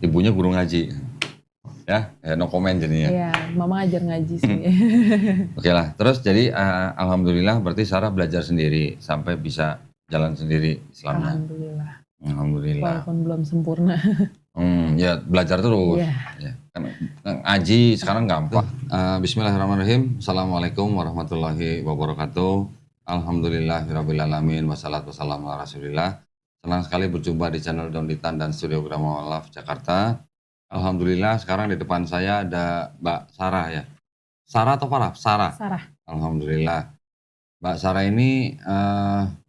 ibunya guru ngaji. Ya, no comment jadinya. Iya, mama ajar ngaji sih. Oke lah, terus jadi alhamdulillah berarti Sarah belajar sendiri sampai bisa jalan sendiri Islamnya. Alhamdulillah. Alhamdulillah. Walaupun belum sempurna. Ya belajar terus. Iya. Ya, kan ngaji sekarang gampang. Bismillahirrahmanirrahim. Assalamualaikum warahmatullahi wabarakatuh. Alhamdulillahirrabbilalamin. Wassalatu wassalamu ala rasulillah. Senang sekali berjumpa di channel Daunitan dan Studio Grama Love Jakarta. Alhamdulillah sekarang di depan saya ada Mbak Sarah ya. Sarah atau Farah? Sarah. Sarah. Alhamdulillah. Mbak Sarah ini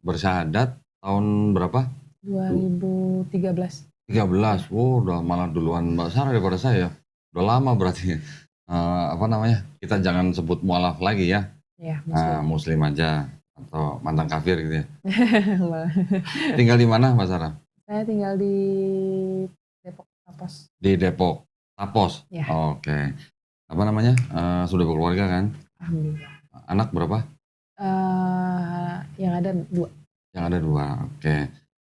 bersyahadat tahun berapa? 2013. 13. Wow, udah malah duluan Mbak Sarah daripada saya. Udah lama berarti. Kita jangan sebut mualaf lagi ya. Iya, Muslim aja atau mantan kafir gitu ya. Tinggal di mana Mbak Sarah? Saya tinggal di Depok, Tapos. Di Depok, Tapos. Ya. Oke. Apa namanya? Sudah berkeluarga kan? Alhamdulillah. Anak berapa? Yang ada 2. Yang ada 2. Oke.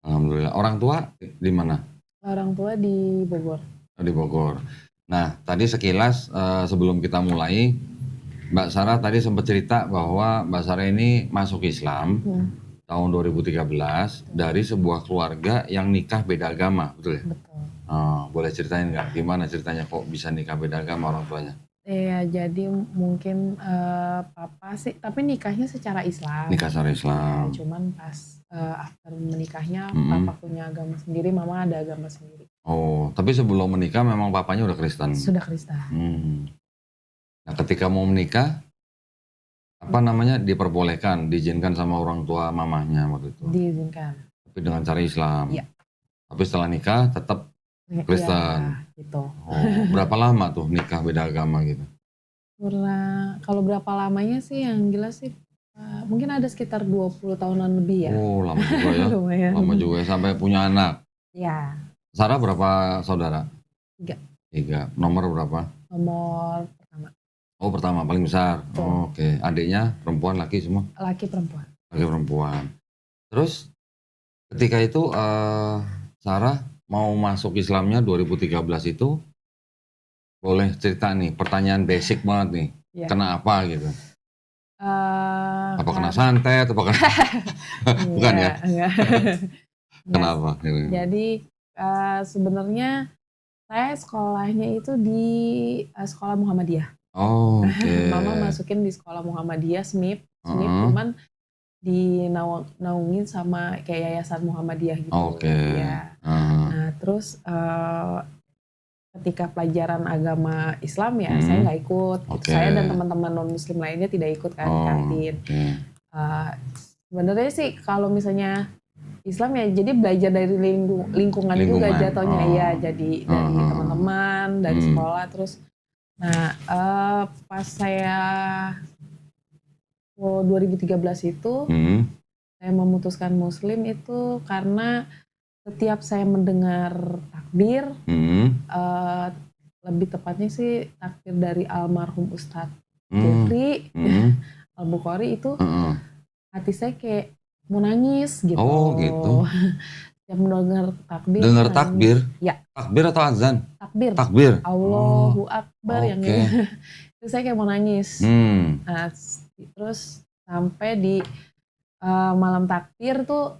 Alhamdulillah. Orang tua di mana? Orang tua di Bogor. Di Bogor. Nah, tadi sekilas sebelum kita mulai, Mbak Sarah tadi sempat cerita bahwa Mbak Sarah ini masuk Islam tahun 2013 dari sebuah keluarga yang nikah beda agama, betul ya? Betul. Boleh ceritain nggak gimana ceritanya kok bisa nikah beda agama orang tuanya? Iya, jadi mungkin papa sih, tapi nikahnya secara Islam. Nikah secara Islam. Ya, cuman pas after menikahnya, papa punya agama sendiri, mama ada agama sendiri. Oh, tapi sebelum menikah memang papanya udah Kristen? Sudah Kristen. Nah, ketika mau menikah, diperbolehkan, diizinkan sama orang tua mamanya waktu itu? Diizinkan. Tapi dengan cara Islam? Iya. Tapi setelah nikah tetap Kristen? Ya, gitu. Berapa lama tuh nikah beda agama gitu? Kalau berapa lamanya sih yang jelas sih, mungkin ada sekitar 20 tahunan lebih ya. Oh, lama juga ya. Lumayan. Lama juga ya, sampai punya anak. Ya. Sarah berapa saudara? 3. Nomor berapa? Nomor pertama. Oh, pertama, paling besar. Oh, oke. Adiknya perempuan, laki semua? Laki perempuan. Laki perempuan. Terus ketika itu Sarah mau masuk Islamnya 2013 itu, boleh cerita nih, pertanyaan basic banget nih. Ya. Kenapa gitu? Apa kena Kan santet? Apa kena... Bukan ya? Enggak. Kenapa? Jadi sebenarnya saya sekolahnya itu di sekolah Muhammadiyah. Oh, oke. Mama masukin di sekolah Muhammadiyah, SMIP, cuman dinaungin sama kayak yayasan Muhammadiyah gitu. Oke. Ya. Nah, terus ketika pelajaran agama Islam ya saya nggak ikut. Gitu. Saya dan teman-teman non Muslim lainnya tidak ikut kan di kantin. Sebenarnya sih kalau misalnya Islam ya jadi belajar dari lingkungan juga jatuhnya ya, jadi dari teman-teman, dari sekolah terus. Nah, pas saya 2013 itu saya memutuskan Muslim itu karena setiap saya mendengar takbir, lebih tepatnya sih takbir dari almarhum Ustadz Jeffrey Al-Bukhari itu hati saya kayak mau nangis gitu. Oh gitu. Yang mendengar takbir. Dengar takbir? Ya. Takbir atau azan? Takbir. Takbir. Allahu Akbar yang ini. Itu saya kayak mau nangis. Nah, terus sampai di malam takbir tuh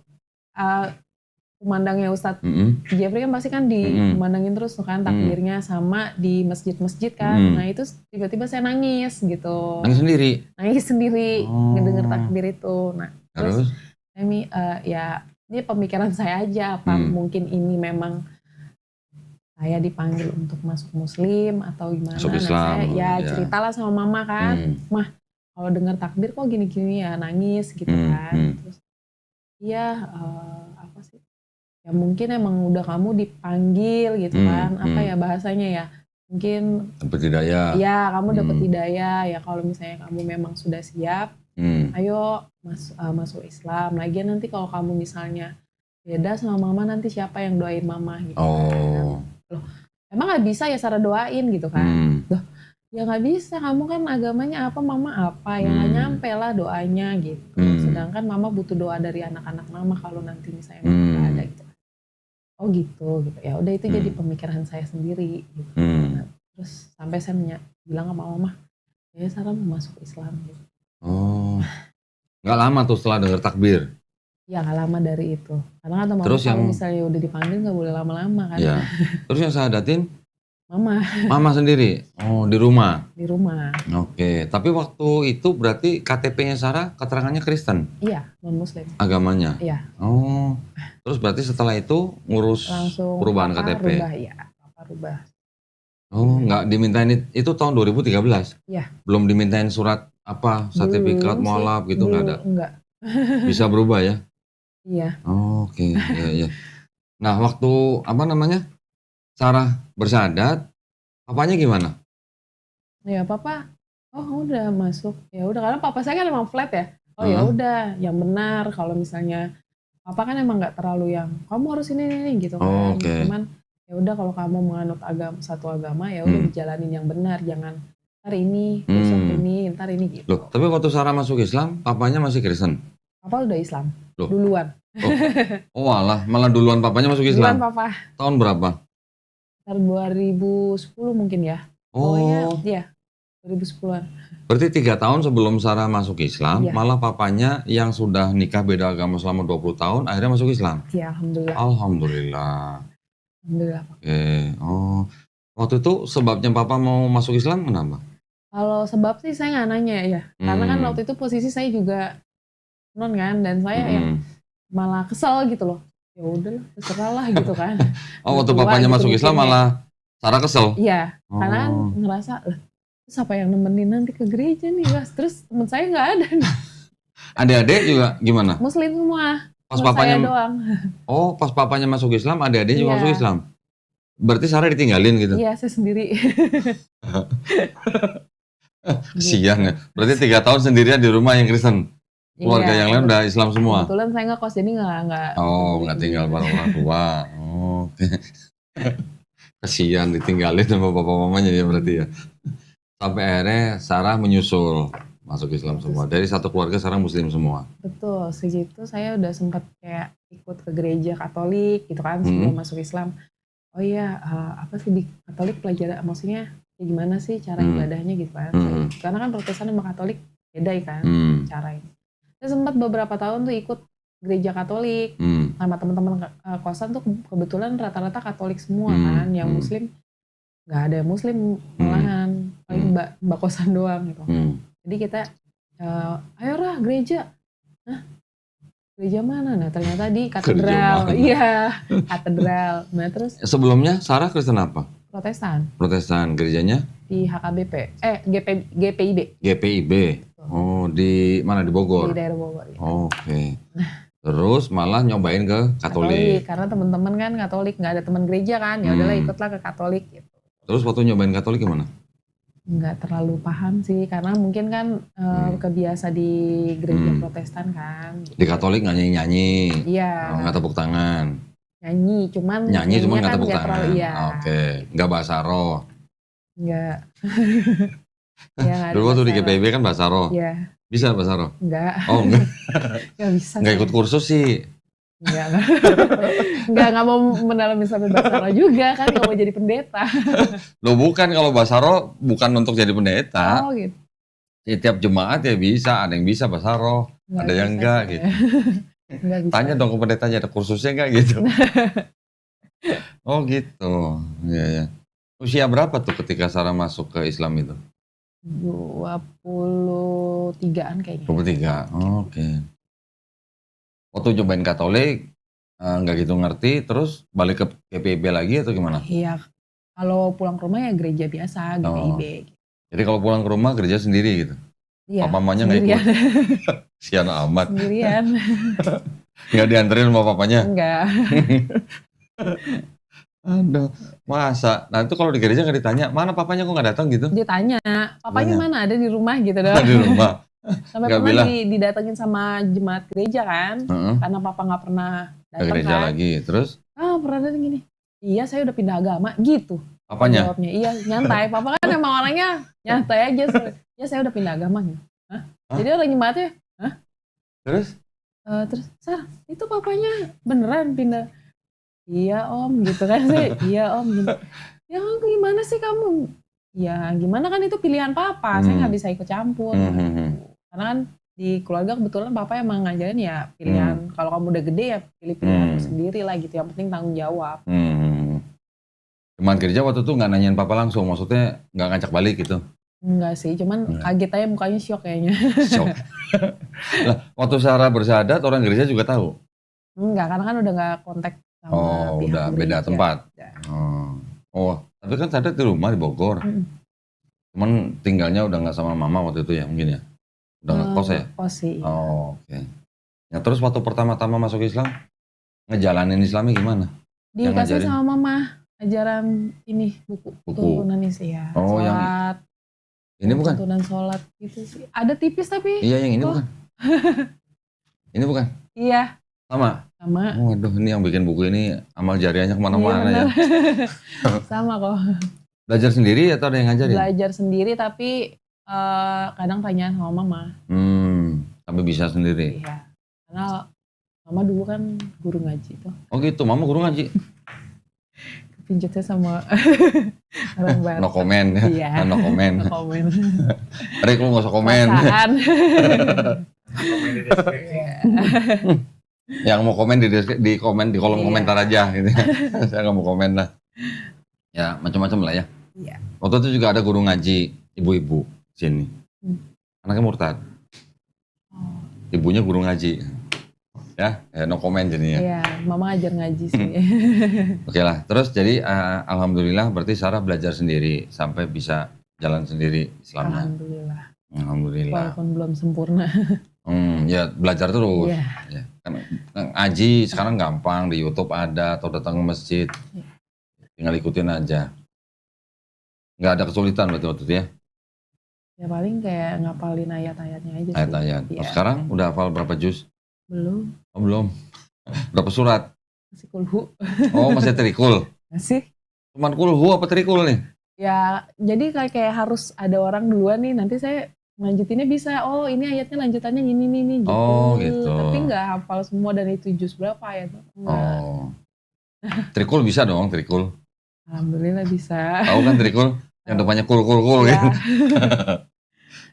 kumandangnya Ustadz Jeffrey kan pasti kan dikumandangin terus tuh kan takbirnya sama di masjid-masjid kan. Nah itu tiba-tiba saya nangis gitu. Nangis sendiri? Nangis sendiri ngedenger takbir itu. Nah terus ya ini pemikiran saya aja, apa mungkin ini memang saya dipanggil untuk masuk Muslim atau gimana. Masuk Islam, nah saya ceritalah sama mama kan, mah kalau dengar takbir kok gini-gini ya nangis gitu kan. Terus iya apa sih, ya mungkin emang udah kamu dipanggil gitu kan, apa ya bahasanya ya, mungkin dapat hidayah. Ya kamu dapat hidayah ya, kalau misalnya kamu memang sudah siap, ayo masuk Islam. Lagian nanti kalau kamu misalnya beda sama mama, nanti siapa yang doain mama gitu kan. Loh, emang gak bisa ya Sarah doain gitu kan. Loh, ya gak bisa, kamu kan agamanya apa, mama apa, ya gak nyampe lah doanya gitu. Sedangkan mama butuh doa dari anak-anak mama kalau nanti misalnya mama gak ada gitu. oh gitu, gitu. Ya udah itu jadi Hmm. pemikiran saya sendiri gitu. Hmm. Nah, terus sampai saya bilang sama mama, ya Sarah mau masuk Islam gitu. Oh, nggak lama tuh setelah dengar takbir. Ya nggak lama dari itu. Karena kata mama Terus kalau yang, misalnya udah dipanggil nggak boleh lama-lama kan. ya, terus yang syahadatin Mama mama sendiri. Oh, di rumah. di rumah. Oke, tapi waktu itu berarti KTP-nya Sarah keterangannya Kristen Iya, non Muslim. agamanya. Iya. Oh, terus berarti setelah itu ngurus Langsung perubahan papa KTP. rubah ya, papa rubah. Oh, nggak dimintain itu tahun 2013? Iya. Belum dimintain surat apa, sertifikat Belum sih, mualaf gitu nggak ada? enggak. Bisa berubah ya? Iya. Oh, oke, iya, iya. Nah, waktu apa namanya Sarah bersyahadat, papanya gimana? Ya papa, oh udah masuk. Ya udah karena papa saya kan emang flat ya. Oh ya Heeh. udah, yang benar kalau misalnya papa kan emang nggak terlalu yang kamu harus ini gitu Oh, kan. oke. Cuman ya udah kalau kamu menganut satu agama ya udah Hmm. dijalanin yang benar, jangan ntar ini, besok ini, ntar ini gitu. Loh, tapi waktu Sarah masuk Islam, papanya masih Kristen? Papa udah Islam Loh. duluan. Oh alah, malah duluan papanya masuk Duluan Islam. papa. Tahun berapa? Tahun 2010 mungkin ya. Pokoknya Oh, ya 2010-an. berarti 3 tahun sebelum Sarah masuk Islam, Iya. malah papanya yang sudah nikah beda agama selama 20 tahun, akhirnya masuk Islam. Ya alhamdulillah. Alhamdulillah. Alhamdulillah. Oke, oh. Waktu itu sebabnya papa mau masuk Islam kenapa? Kalau sebab sih saya nggak nanya ya. Karena kan waktu itu posisi saya juga non kan, dan saya yang malah kesel gitu loh. Ya udahlah, terserah lah gitu kan. Oh, waktu Tua papanya gitu masuk Islam mikirnya. malah Sarah kesel? Iya, karena kan Oh. ngerasa, lah terus apa yang nemenin nanti ke gereja nih Mas? Terus temen saya nggak ada nih. Adik-adik juga gimana? Muslim semua. Pas Cuma papanya, saya doang. oh pas papanya masuk Islam, adik-adik juga Iya. masuk Islam? Berarti Sarah ditinggalin gitu? Iya, saya sendiri. Kasian ya. Berarti 3 tahun sendirian di rumah yang Kristen. Keluarga Iya, yang lain udah Islam semua. kebetulan saya ngekos jadi nggak. Oh, nggak tinggal bareng orang tua. Oh, oke. Kasian ditinggalin sama bapak mamanya ya berarti ya. Sampai akhirnya Sarah menyusul masuk Islam semua. Dari satu keluarga sekarang Muslim semua. Betul, segitu saya udah sempat kayak ikut ke gereja Katolik gitu kan sebelum masuk Islam. Oh iya, apa sih di Katolik pelajaran, maksudnya ya gimana sih cara ibadahnya gitu kan. Karena kan Protestan sama Katolik beda ya kan cara ini. Saya sempat beberapa tahun tuh ikut gereja Katolik sama teman-teman kosan tuh kebetulan rata-rata Katolik semua kan, yang Muslim nggak ada yang Muslim malahan, paling mbak kosan doang gitu. Jadi kita ayolah gereja. Hah? Gereja mana? Nah ternyata di katedral. Iya, katedral. Nah terus sebelumnya Sarah Kristen apa? Protestan. Protestan, gerejanya? Di HKBP, GPIB. GPIB. Oh, di mana? Di Bogor? Di daerah Bogor. Ya. Oke. Terus malah nyobain ke Katolik. Karena teman-teman kan Katolik, nggak ada teman gereja kan, ya udahlah ikutlah ke Katolik gitu. Terus waktu nyobain Katolik gimana? Nggak terlalu paham sih, karena mungkin kan kebiasa di gereja Protestan kan. Gitu. Di Katolik nggak nyanyi-nyanyi? Iya. Nggak tepuk tangan? Nyanyi, cuman nggak kan tepuk tangan? Iya. Oke. Nggak bahasa roh? Nggak. Ya, dulu waktu di GPIB kan bahasa roh? Iya. Bisa bahasa roh? Enggak. Oh enggak? Nggak bisa. Nggak ikut kursus sih? Nggak mau mendalami sampai bahasa roh juga kan, nggak mau jadi pendeta. Loh bukan, kalau bahasa roh bukan untuk jadi pendeta. Oh gitu. Setiap jemaat ya bisa, ada yang bisa bahasa roh, ada yang enggak gitu. Nggak bisa. Tanya dong ke pendetanya, ada kursusnya enggak gitu. Oh gitu, ya. Usia berapa tuh ketika Sarah masuk ke Islam itu? 23-an kayaknya. 23, oke. Waktu cobain Katolik, nggak gitu ngerti, terus balik ke GPIB lagi atau gimana? Iya, kalau pulang ke rumah ya gereja biasa, GPIB. Jadi kalau pulang ke rumah gereja sendiri gitu? Iya, mamanya nggak ikut? Sian amat. Sendirian. Nggak dianterin sama papanya? Enggak. Aduh, masa? Nah itu kalau di gereja nggak ditanya, mana papanya kok nggak datang gitu? Ditanya, papanya mana? Ada di rumah gitu dong. Di rumah? Sampai pernah didatengin sama jemaat gereja kan, karena papa nggak pernah datang ke gereja kan. lagi, terus? Pernah datang gini, iya saya udah pindah agama, gitu. Apanya? Jawabnya, iya nyantai, papa kan emang orangnya nyantai aja. Ya saya udah pindah agama gitu. Hah? Jadi orang jemaatnya, hah? Terus? Terus, Sar, itu papanya beneran pindah? iya om gitu kan. Saya iya om gitu. Ya gimana sih kamu? Ya gimana kan itu pilihan papa, saya nggak bisa ikut campur. Karena kan di keluarga kebetulan papa emang ngajarin ya pilihan. Kalau kamu udah gede ya pilih pilihanmu sendiri lah gitu. Yang penting tanggung jawab. Cuman kerja waktu itu nggak nanyain papa langsung, maksudnya nggak ngajak balik gitu? Enggak sih, cuman kaget aja mukanya syok kayaknya. Syok. Lah, waktu Sarah bersyahadat orang gereja juga tahu? Enggak, karena kan udah nggak kontak sama pihak udah gereja. beda tempat. Tapi kan Sarah di rumah di Bogor. Cuman tinggalnya udah nggak sama mama waktu itu ya mungkin ya? Udah nggak kos ya? Kos sih. Oke. Ya terus waktu pertama-tama masuk Islam, ngejalanin Islamnya gimana? Dikasih sama mama ajaran ini buku tuntunan isi ya. Sholat. Ini bukan? Tuntunan sholat gitu sih. Ada tipis tapi. Iya yang ini bukan? Ini bukan? Iya. Sama? Sama. Waduh ini yang bikin buku ini amal jariahnya kemana-mana ya. Sama kok. Belajar sendiri atau ada yang ngajarin? Belajar sendiri tapi kadang tanya sama mama. Tapi bisa sendiri? Iya. Karena mama dulu kan guru ngaji tuh. Oh gitu, mama guru ngaji? Pinjatnya sama orang barat. No comment ya? Iya. No comment. No comment. Rick lu gak usah komen. Yang mau komen di kolom komentar aja gitu. Saya gak mau komen lah. Ya macam-macam lah ya. Iya. Waktu itu juga ada guru ngaji ibu-ibu sini. Anaknya murtad. Ibunya guru ngaji. Ya, no comment jadinya. Iya, mama ajar ngaji sih. Oke lah, terus jadi alhamdulillah berarti Sarah belajar sendiri sampai bisa jalan sendiri Islamnya. Alhamdulillah. Walaupun belum sempurna. Ya belajar terus. Iya. Ya, kan ngaji sekarang gampang, di YouTube ada atau datang ke masjid. Tinggal ikutin aja. Nggak ada kesulitan berarti waktu itu ya? Ya paling kayak ngapalin ayat-ayatnya aja sih. Ayat-ayat. Ya. Sekarang udah hafal berapa juz? Belum. Oh belum. Berapa surat? Masih kulhu. Oh masih trikul? Masih. Cuman kulhu apa trikul nih? Ya jadi kayak harus ada orang duluan nih, nanti saya lanjutinnya bisa. Oh ini ayatnya lanjutannya ini gitu. Oh gitu. Tapi nggak hafal semua dan itu juz berapa ayat. Oh. Trikul bisa dong, trikul. Alhamdulillah bisa. Tahu kan trikul? Yang depannya kul Ya. gitu.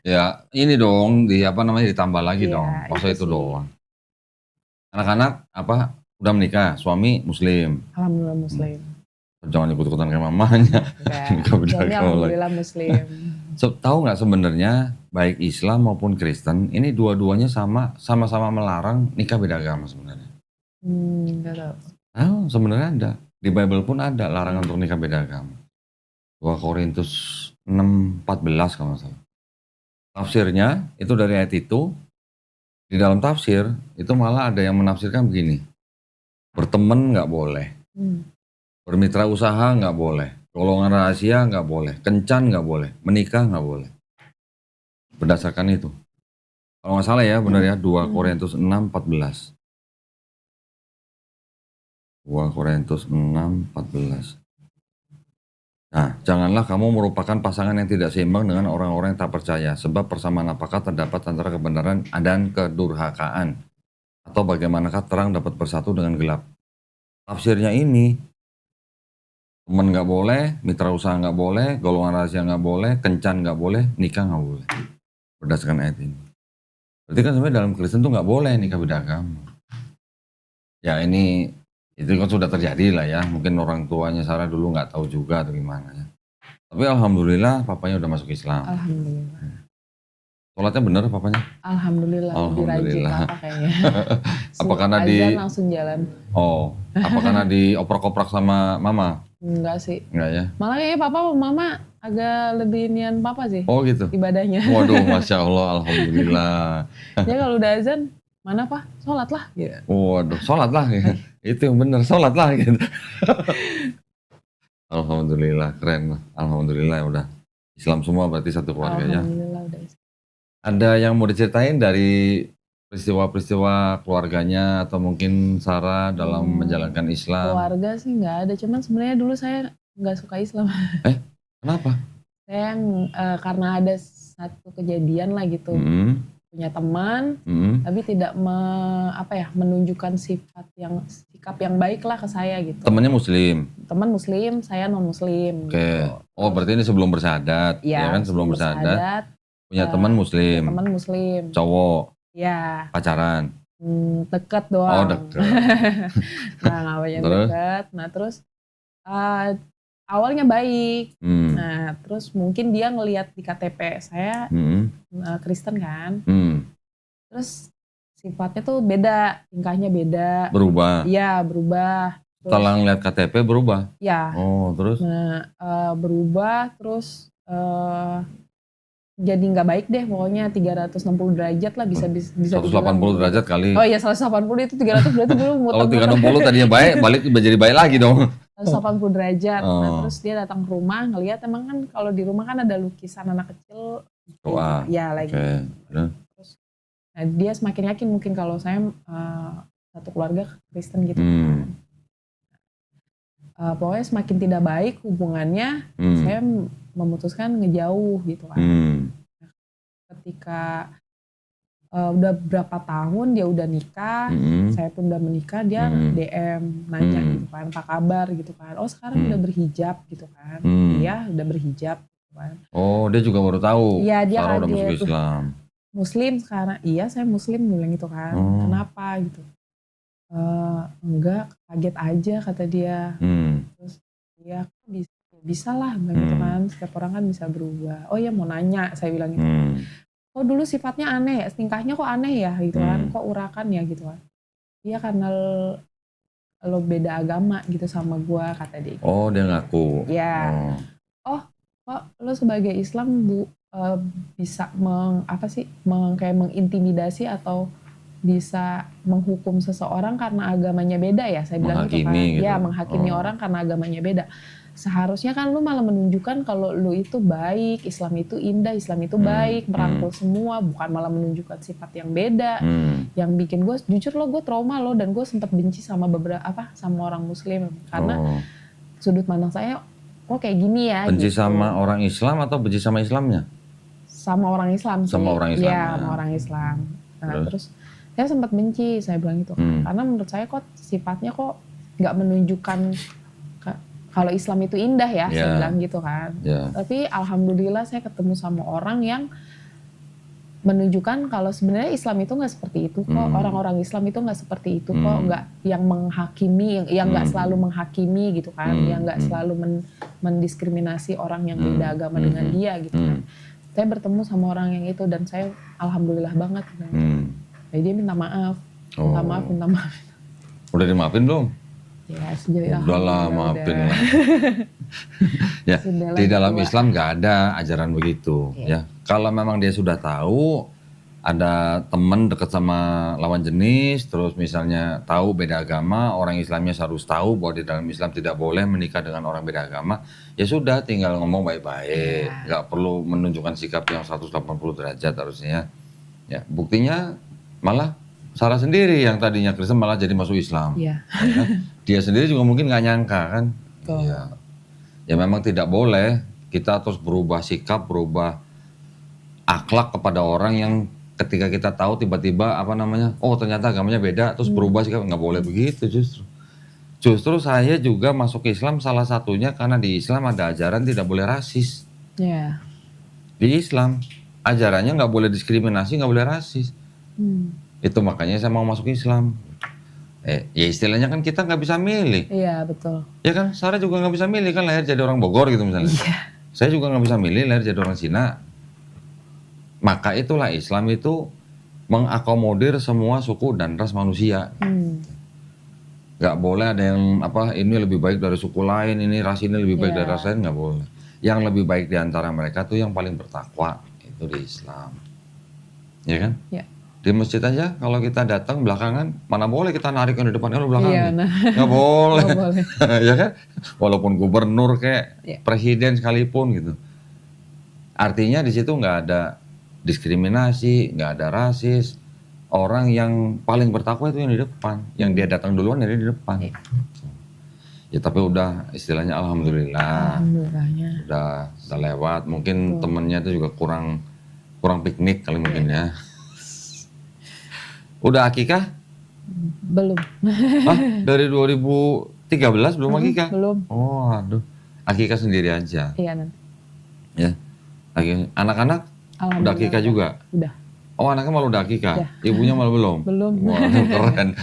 Ya ini dong ditambah lagi dong. Masa itu doang. Anak-anak udah menikah, suami muslim. Alhamdulillah muslim. Jangan ikut-ikutan kayak mamanya. Suami alhamdulillah muslim. Tahu nggak sebenarnya baik Islam maupun Kristen ini dua-duanya sama-sama melarang nikah beda agama sebenarnya. Nggak tahu. Tahu sebenarnya ada. Di Bible pun ada larangan untuk nikah beda agama. 2 Korintus 6:14 kalau nggak salah. Tafsirnya itu dari ayat itu. Di dalam tafsir itu malah ada yang menafsirkan begini. Berteman nggak boleh. Bermitra usaha nggak boleh. Golongan rahasia nggak boleh. Kencan nggak boleh. Menikah nggak boleh. Berdasarkan itu. Kalau nggak salah ya benar ya 2 Korintus 6:14. 2 Korintus 6:14. Nah, janganlah kamu merupakan pasangan yang tidak seimbang dengan orang-orang yang tak percaya, sebab persamaan apakah terdapat antara kebenaran dan kedurhakaan, atau bagaimanakah terang dapat bersatu dengan gelap. Tafsirnya ini, teman nggak boleh, mitra usaha nggak boleh, golongan rahasia nggak boleh, kencan nggak boleh, nikah nggak boleh. Berdasarkan ayat ini. Berarti kan sebenarnya dalam Kristen tuh nggak boleh nikah beda agama. Ya ini itu kan sudah terjadi lah ya, mungkin orang tuanya Sarah dulu nggak tahu juga atau gimana ya. Tapi alhamdulillah papanya udah masuk Islam. Alhamdulillah. Sholatnya bener papanya? Alhamdulillah. Lebih rajin papa kayaknya. Apa karena azan langsung jalan. Oh, apa karena dioprak-oprak sama mama? Enggak sih. Enggak ya? Malah kayaknya papa sama mama agak lebih nian papa sih. Oh gitu? Ibadahnya. Waduh, Masya Allah, alhamdulillah. Ya kalau udah azan, mana pak? Sholat lah. Gitu. Waduh, sholat lah. Gitu. Itu yang bener, sholat lah gitu. Alhamdulillah, keren. Alhamdulillah udah Islam semua berarti satu keluarga ya. Alhamdulillah udah Islam. Ada yang mau diceritain dari peristiwa-peristiwa keluarganya atau mungkin Sarah dalam menjalankan Islam? Keluarga sih nggak ada, cuman sebenarnya dulu saya nggak suka Islam. Kenapa? Saya karena ada satu kejadian lah gitu. punya teman, tapi tidak menunjukkan sikap yang baik lah ke saya gitu. Temannya Muslim? Teman Muslim, saya non Muslim. Oke. Gitu. Oh berarti ini sebelum bersyahadat, ya kan sebelum bersyahadat. Punya teman Muslim. Punya teman Muslim. Cowok. Ya. Pacaran. Deket doang. Oh deket. Nah nggak banyak deket. Nah terus awalnya baik. Nah terus mungkin dia ngelihat di KTP saya Kristen kan. Terus sifatnya tuh beda, tingkahnya beda. Berubah? Iya berubah. Setelah ngeliat KTP berubah? Ya. Oh terus? Nah berubah terus jadi nggak baik deh pokoknya 360 derajat lah bisa 180 derajat kali. Oh iya 180 itu 300 berarti belum Kalau 360 tadinya baik, balik jadi baik lagi dong. 180 derajat. Nah terus dia datang ke rumah ngelihat emang kan kalau di rumah kan ada lukisan anak kecil. Doa. Ya lagi. Okay. Terus nah, dia semakin yakin mungkin kalau saya satu keluarga Kristen gitu kan. Pokoknya semakin tidak baik hubungannya, saya memutuskan ngejauh gitu kan. Ketika udah berapa tahun dia udah nikah, saya pun udah menikah, dia DM nanya gitu kan, apa kabar gitu kan. Oh sekarang udah berhijab gitu kan. Iya udah berhijab gitu kan. Oh dia juga baru tahu. Iya dia udah masuk Islam. Muslim sekarang, iya saya Muslim bilang gitu kan. Kenapa gitu. Enggak, kaget aja kata dia. Terus ya bisa lah gitu kan, setiap orang kan bisa berubah. Oh ya mau nanya, saya bilang gitu. Kok dulu sifatnya aneh ya, tingkahnya kok aneh ya gitu kan, kok urakan ya gitu kan. Iya karena lo beda agama gitu sama gua kata dia. Oh dia ngaku. Ya. Oh kok lo sebagai Islam bisa kayak mengintimidasi atau bisa menghukum seseorang karena agamanya beda ya, saya bilang gitu kan. Gitu. Ya menghakimi orang karena agamanya beda. Seharusnya kan lu malah menunjukkan kalau lu itu baik, Islam itu indah, Islam itu baik, merangkul semua, bukan malah menunjukkan sifat yang beda. Yang bikin gue, jujur gue trauma dan gue sempat benci sama sama orang Muslim karena sudut pandang saya kok kayak gini ya. Benci gitu. sama orang Islam atau benci sama Islamnya? Sama orang Islam. Sama orang Islam. Iya, sama orang Islam. Nah terus saya sempat benci, saya bilang gitu kan. Karena menurut saya kok sifatnya kok nggak menunjukkan kalau Islam itu indah ya, saya bilang gitu kan. Tapi alhamdulillah saya ketemu sama orang yang menunjukkan kalau sebenarnya Islam itu nggak seperti itu kok. Orang-orang Islam itu nggak seperti itu kok, nggak yang menghakimi, yang nggak selalu menghakimi gitu kan, yang nggak selalu mendiskriminasi orang yang beda agama dengan dia gitu kan. Saya bertemu sama orang yang itu dan saya alhamdulillah banget. Jadi dia minta maaf, minta maaf. Udah dimaafin belum? Ya sejauh udah lah maafin lah. Ya di dalam Islam nggak ada ajaran begitu. Ya kalau memang dia sudah tahu ada teman dekat sama lawan jenis, terus misalnya tahu beda agama, orang Islamnya harus tahu bahwa di dalam Islam tidak boleh menikah dengan orang beda agama, ya sudah tinggal ngomong baik-baik, nggak perlu menunjukkan sikap yang 180 derajat harusnya. Ya buktinya malah Sarah sendiri yang tadinya Kristen malah jadi masuk Islam. Ya kan? Dia sendiri juga mungkin nggak nyangka kan. Ya memang tidak boleh kita terus berubah sikap, berubah akhlak kepada orang yang ketika kita tahu tiba-tiba oh ternyata agamanya beda terus berubah sikap, nggak boleh begitu justru. Justru saya juga masuk Islam salah satunya karena di Islam ada ajaran tidak boleh rasis. Di Islam ajarannya nggak boleh diskriminasi, nggak boleh rasis. Itu makanya saya mau masuk Islam. Ya istilahnya kan kita nggak bisa milih. Iya betul. Ya kan, Sarah juga nggak bisa milih kan lahir jadi orang Bogor gitu misalnya. Saya juga nggak bisa milih lahir jadi orang Cina. Maka itulah Islam itu mengakomodir semua suku dan ras manusia. Gak boleh ada yang ini lebih baik dari suku lain, ini ras ini lebih baik dari ras lain, nggak boleh. Yang lebih baik di antara mereka tuh yang paling bertakwa itu di Islam. Ya kan? Ya. Di masjid aja kalau kita datang belakangan, mana boleh kita narik yang di depan lu belakang. Nggak boleh. Ya kan? Walaupun gubernur kayak presiden sekalipun gitu. Artinya di situ nggak ada diskriminasi, nggak ada rasis. Orang yang paling bertakwa itu yang di depan, yang dia datang duluan dari di depan. Ya tapi udah istilahnya alhamdulillah. Udah lewat. Mungkin temennya itu juga kurang piknik kali mungkin ya. Udah akikah? Belum. Ah, dari 2013 belum akikah? Belum. Oh, aduh. Akikah sendiri aja. Iya nanti. Ya. Anak-anak udah akikah juga? Udah. Oh, anaknya malah udah akikah? Udah. Ibunya malah belum? Belum. Wah, keren.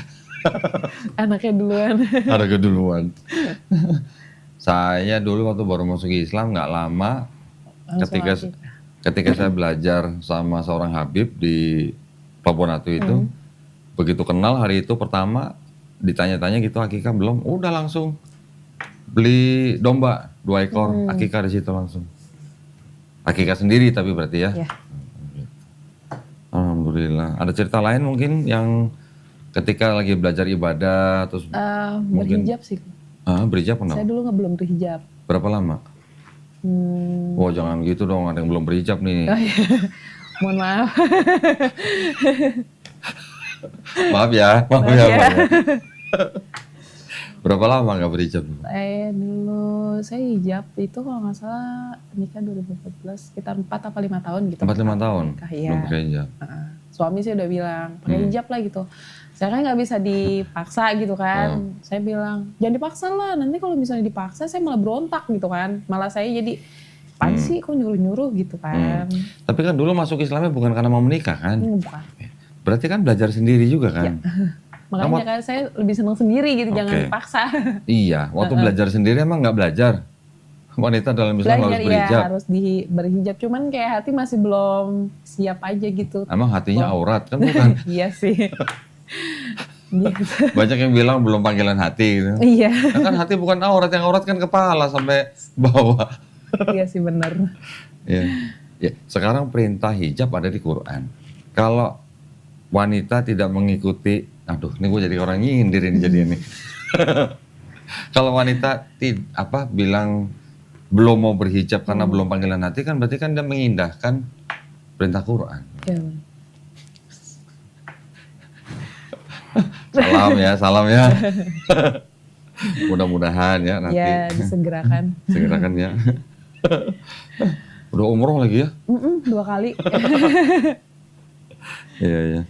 Anaknya duluan. Anaknya duluan. Saya dulu waktu baru masuk Islam nggak lama, ketika saya belajar sama seorang Habib di Papua Natu itu, begitu kenal hari itu pertama ditanya-tanya gitu akikah belum, udah langsung beli domba 2 ekor, akikah di situ langsung. Akikah sendiri tapi berarti ya? Ya. Alhamdulillah. Ada cerita lain mungkin yang ketika lagi belajar ibadah terus mungkin berhijab sih. Berhijab kenapa? Saya dulu nggak belum berhijab. Berapa lama? Oh jangan gitu dong, ada yang belum berhijab nih. Oh, iya. Mohon maaf. Maaf ya. Berapa lama nggak berhijab? Saya hijab itu kalau nggak salah nikah 2014 sekitar 4 atau 5 tahun gitu. 4-5 tahun? Iya. Belum pakai hijab? Suami sih udah bilang pakai hijab lah gitu. Saya kan nggak bisa dipaksa gitu kan. Saya bilang jangan dipaksa lah, nanti kalau misalnya dipaksa saya malah berontak gitu kan. Malah saya jadi apaan sih kok nyuruh-nyuruh gitu kan. Tapi kan dulu masuk Islamnya bukan karena mau menikah kan? Bukan. Berarti kan belajar sendiri juga kan? Ya. Makanya kan saya lebih senang sendiri gitu, jangan dipaksa. Iya, waktu belajar sendiri emang nggak belajar? Wanita dalam Islam harus berhijab? Iya, harus berhijab. Cuman kayak hati masih belum siap aja gitu. Emang hatinya aurat kan bukan? Iya sih. Banyak yang bilang belum panggilan hati gitu. Iya. Nah, kan hati bukan aurat, yang aurat kan kepala sampai bawah. Iya sih benar. Ya. Ya, sekarang perintah hijab ada di Quran. Kalau wanita tidak mengikuti, aduh, ini gue jadi orang nyindir ini jadi ini. Kalau wanita bilang belum mau berhijab karena belum panggilan hati, kan berarti kan dia mengindahkan perintah Quran. Ya. Salam ya. Mudah-mudahan ya nanti. Ya, disegerakan. Segerakan ya. Udah umroh lagi ya? 2 kali. Iya.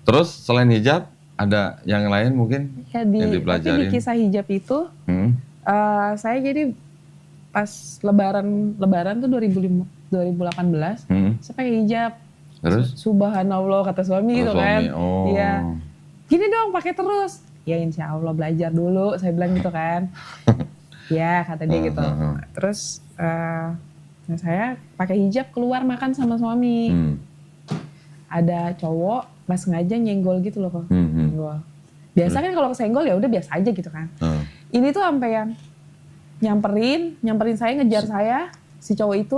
Terus selain hijab ada yang lain mungkin Ya, yang dipelajarin? Tapi di kisah hijab itu, saya jadi pas lebaran tuh 2018, saya pakai hijab. Terus? Subhanallah kata suami gitu kan. Oh. Iya. Gini dong pakai terus. Ya insya Allah belajar dulu, saya bilang gitu kan. Ya kata dia gitu. Terus saya pakai hijab keluar makan sama suami. Ada cowok nggak sengaja nyenggol gitu loh kok. Nyenggol. Biasa kan kalau kesenggol ya udah biasa aja gitu kan. Ini tuh sampai yang nyamperin saya, ngejar saya si cowok itu.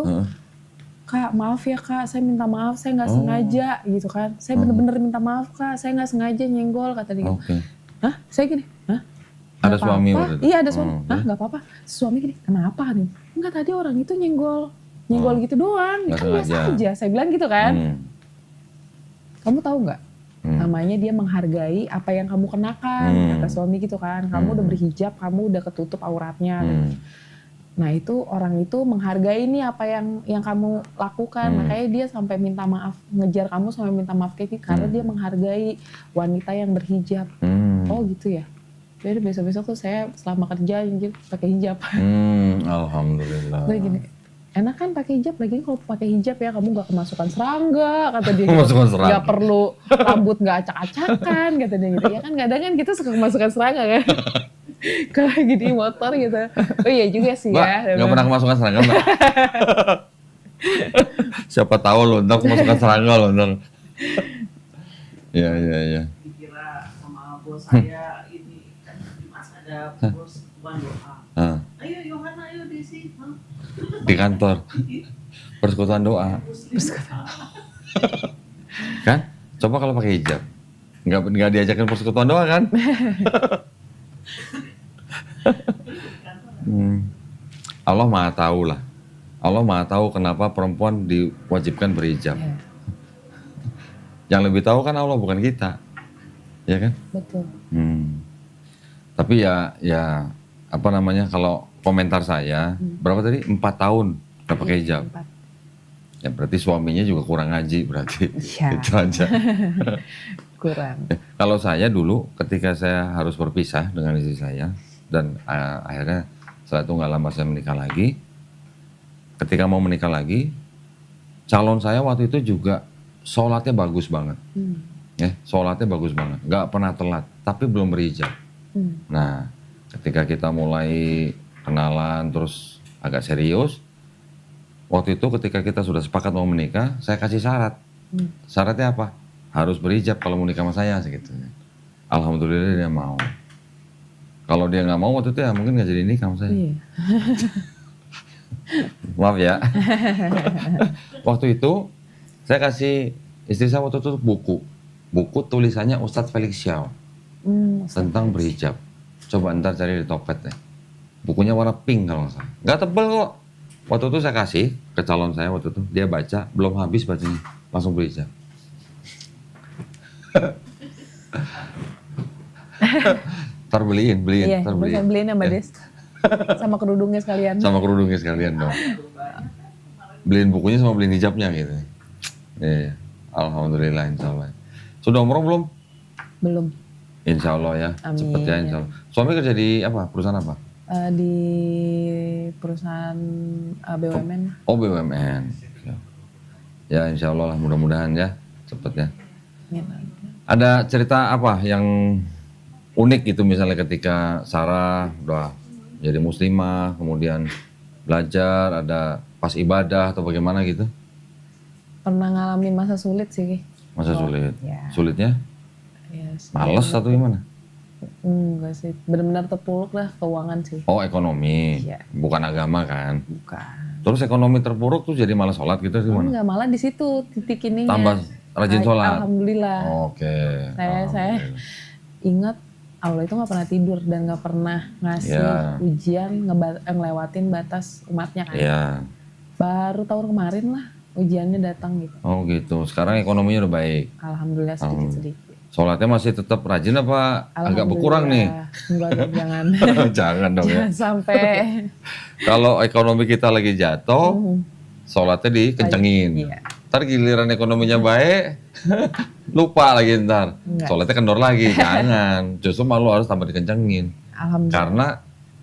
Kak maaf ya kak, saya minta maaf, saya nggak sengaja gitu kan. Saya bener-bener minta maaf kak, saya nggak sengaja nyenggol kata dia. Hah? Saya gini, hah? Ada suami waktu itu? Iya ada suami. Hah nggak apa-apa. Suami gini, kenapa nih? Enggak, tadi orang itu nyenggol gitu doang. Kan biasa aja, saya bilang gitu kan. Kamu tahu nggak? Namanya dia menghargai apa yang kamu kenakan, kata suami gitu kan. Kamu udah berhijab, kamu udah ketutup auratnya. Nah itu orang itu menghargai nih apa yang kamu lakukan. Makanya dia sampai minta maaf, ngejar kamu sampai minta maaf kayak gitu. Karena dia menghargai wanita yang berhijab. Oh gitu ya. Jadi besok-besok tuh saya selama kerja pakai hijab. Alhamdulillah. Nah gini, enak kan pakai hijab, lagi kalau pakai hijab ya kamu nggak kemasukan serangga kata dia. Nggak perlu rambut nggak acak-acakan kata dia gitu. Ya kan kadang kan kita suka kemasukan serangga kan. Kalau lagi di motor gitu. Oh iya juga sih Mbak, ya. Gak pernah kemasukan serangga Mbak? Siapa tahu lo ntar kemasukan serangga lo ntar. Iya. Dikira sama bos saya ini kan di mas ada bos doa. Ayo Yohana, ayo Desi. Di kantor. Persekutuan doa. Kan? Coba kalau pakai hijab. Nggak diajakin persekutuan doa kan? Allah Maha tahu lah. Allah Maha tahu kenapa perempuan diwajibkan berhijab. Yang lebih tahu kan Allah, bukan kita. Ya kan? Betul. Tapi ya apa namanya, kalau komentar saya berapa tadi? 4 tahun nggak pakai hijab. 4. Ya berarti suaminya juga kurang ngaji berarti. Ya. Itu aja. Kurang. Kalau saya dulu ketika saya harus berpisah dengan istri saya dan akhirnya setelah itu nggak lama saya menikah lagi. Ketika mau menikah lagi, calon saya waktu itu juga sholatnya bagus banget. Ya, sholatnya bagus banget, nggak pernah telat, tapi belum berhijab. Nah, ketika kita mulai kenalan terus agak serius, waktu itu ketika kita sudah sepakat mau menikah, saya kasih syarat. Syaratnya apa? Harus berhijab kalau mau nikah sama saya segitu. Alhamdulillah dia mau. Kalau dia nggak mau waktu itu ya mungkin nggak jadi nikah sama saya. Iya. Maaf ya. Waktu itu saya kasih istri saya waktu itu buku tulisannya Ustadz Felix Xiao tentang berhijab. Coba ntar cari di Topet deh. Bukunya warna pink kalau nggak salah. Nggak tebel kok. Waktu itu saya kasih ke calon saya waktu itu, dia baca, belum habis bacanya, langsung berhijab. Ntar beliin. Iya, Ntar bisa beliin sama Ya. Des. Sama kerudungnya sekalian. Sama kerudungnya sekalian dong. Beliin bukunya sama beliin hijabnya gitu. Iya, alhamdulillah insya Allah. Sudah umroh belum? Belum. Insya Allah ya, Amin. cepet ya insya Allah. Suami kerja di apa? Perusahaan apa? Di perusahaan BUMN. Oh BUMN. Ya insya Allah lah, mudah-mudahan ya, cepet ya. Ada cerita apa yang unik gitu misalnya ketika Sarah udah jadi muslimah, kemudian belajar, ada pas ibadah atau bagaimana gitu? Pernah ngalamin masa sulit sih. Masa sulit? Ya. Sulitnya? Ya, Males atau gimana? enggak sih, benar-benar terpuruk lah keuangan sih. Oh ekonomi, Iya. bukan agama kan? Bukan. Terus ekonomi terpuruk tuh jadi malas sholat gitu gimana? Enggak, malah di situ titik ininya. Tambah rajin sholat? Alhamdulillah. Oke. Saya ingat Allah itu nggak pernah tidur dan nggak pernah ngasih Ya. ujian ngelewatin batas umatnya kan. Iya. Baru tahun kemarin lah ujiannya datang gitu. Oh gitu. Sekarang ekonominya udah baik. Alhamdulillah sedikit-sedikit. Sholatnya masih tetap rajin apa agak berkurang nih? Enggak, jangan. Jangan dong ya. Jangan sampai. Kalau ekonomi kita lagi jatuh, sholatnya dikencengin. Iya. Ntar giliran ekonominya baik, lupa lagi ntar. Enggak. Sholatnya kendor lagi, jangan. Justru malu harus tambah dikencengin. Alhamdulillah. Karena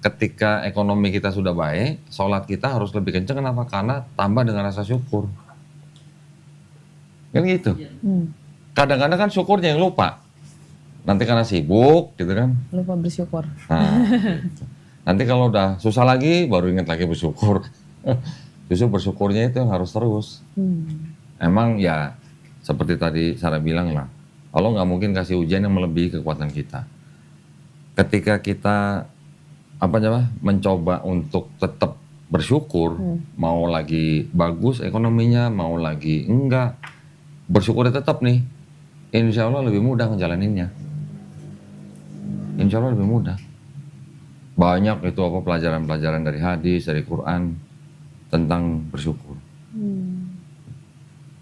ketika ekonomi kita sudah baik, sholat kita harus lebih kenceng. Kenapa? Karena tambah dengan rasa syukur. Kan gitu. Kadang-kadang kan syukurnya yang lupa. Nanti karena sibuk gitu kan. Lupa bersyukur. Nah, gitu. Nanti kalau udah susah lagi, baru ingat lagi bersyukur. Justru bersyukurnya itu yang harus terus. Emang ya seperti tadi Sarah bilang lah, Allah nggak mungkin kasih ujian yang melebihi kekuatan kita. Ketika kita mencoba untuk tetap bersyukur, mau lagi bagus ekonominya, mau lagi enggak, bersyukurnya tetap nih, insya Allah lebih mudah ngejalaninnya. Insya Allah lebih mudah. Banyak itu pelajaran-pelajaran dari hadis, dari Quran tentang bersyukur.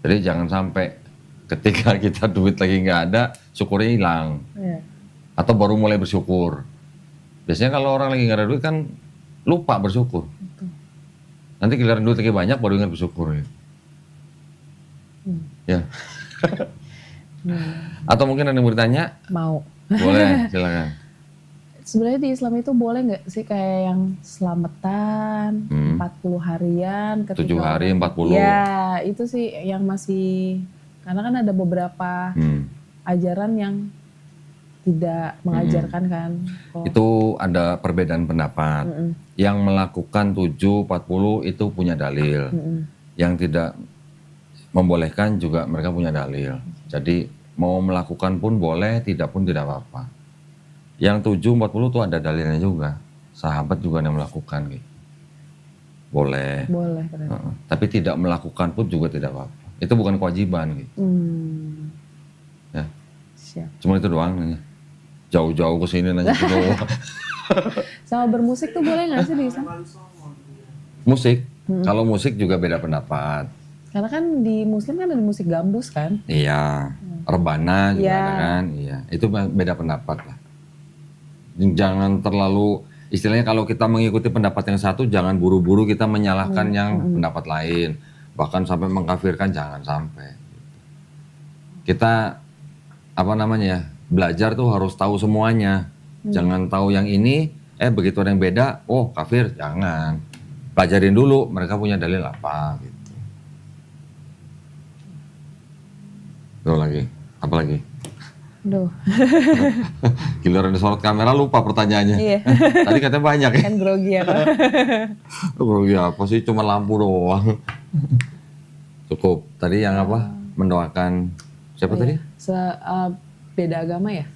Jadi jangan sampai ketika kita duit lagi nggak ada, syukurnya hilang. Iya. Atau baru mulai bersyukur. Biasanya kalau orang lagi nggak ada duit kan lupa bersyukur. Nanti giliran duit lagi banyak baru ingat bersyukur. Ya. Atau mungkin ada yang bertanya? Mau. Boleh, silakan. Sebenarnya di Islam itu boleh nggak sih kayak yang selamatan 40 harian 7 hari 40. Ya itu sih yang masih, karena kan ada beberapa ajaran yang tidak mengajarkan kan. Itu ada perbedaan pendapat. Yang melakukan 7, 40 itu punya dalil. Yang tidak membolehkan juga mereka punya dalil. Jadi mau melakukan pun boleh, tidak pun tidak apa-apa. Yang 7, 40 itu ada dalilnya juga. Sahabat juga yang melakukan gitu. Boleh. Boleh. Tapi tidak melakukan pun juga tidak apa-apa. Itu bukan kewajiban gitu. Ya. Siap. Cuma itu doang nanya. Jauh-jauh ke sini nanya gitu. Sama bermusik tuh boleh nggak sih di Islam? Musik. Kalau musik juga beda pendapat. Karena kan di Muslim kan ada musik gambus kan? Iya. Rebana juga Iya. ada kan. Iya. Itu beda pendapat lah. Jangan terlalu, istilahnya kalau kita mengikuti pendapat yang satu, jangan buru-buru kita menyalahkan yang pendapat lain. bahkan sampai mengkafirkan, jangan sampai. Kita belajar tuh harus tahu semuanya. Jangan tahu yang ini, begitu ada yang beda, oh kafir, jangan. Pelajarin dulu mereka punya dalil apa gitu. Tuh lagi, apa lagi? Duh. Giliran disorot kamera lupa pertanyaannya. Iya. Tadi katanya banyak ya. Kan grogi ya Kak. Grogi apa sih, cuma lampu doang. Cukup. Tadi yang apa? Mendoakan siapa tadi? Beda agama ya?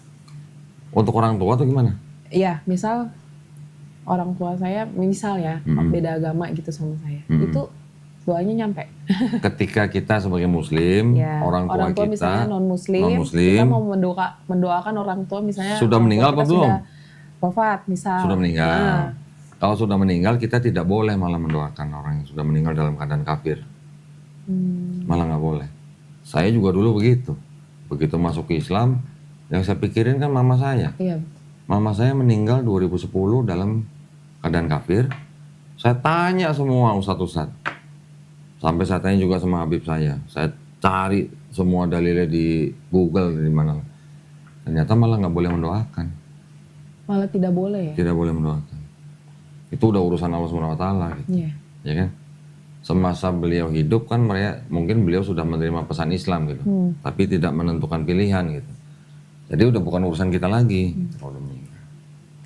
Untuk orang tua tuh gimana? Iya, misal orang tua saya, misal ya, beda agama gitu sama saya. Itu doanya nyampe. Ketika kita sebagai muslim, Ya, orang tua kita misalnya non-muslim, kita mau mendoakan orang tua misalnya sudah meninggal apa belum? Sudah wafat misal. Sudah meninggal. Kalau sudah meninggal kita tidak boleh malah mendoakan orang yang sudah meninggal dalam keadaan kafir. Malah nggak boleh. Saya juga dulu begitu. Begitu masuk ke Islam, yang saya pikirin kan mama saya. Iya. Mama saya meninggal 2010 dalam keadaan kafir. Saya tanya semua ustadz-ustadz. Sampai saya tanya juga sama Habib saya. Saya cari semua dalilnya di Google, di mana. Ternyata malah nggak boleh mendoakan. Malah tidak boleh ya? Tidak boleh mendoakan. Itu udah urusan Allah SWT gitu. Iya. Ya kan? Semasa beliau hidup kan mungkin beliau sudah menerima pesan Islam gitu. Tapi tidak menentukan pilihan gitu. Jadi udah bukan urusan kita lagi.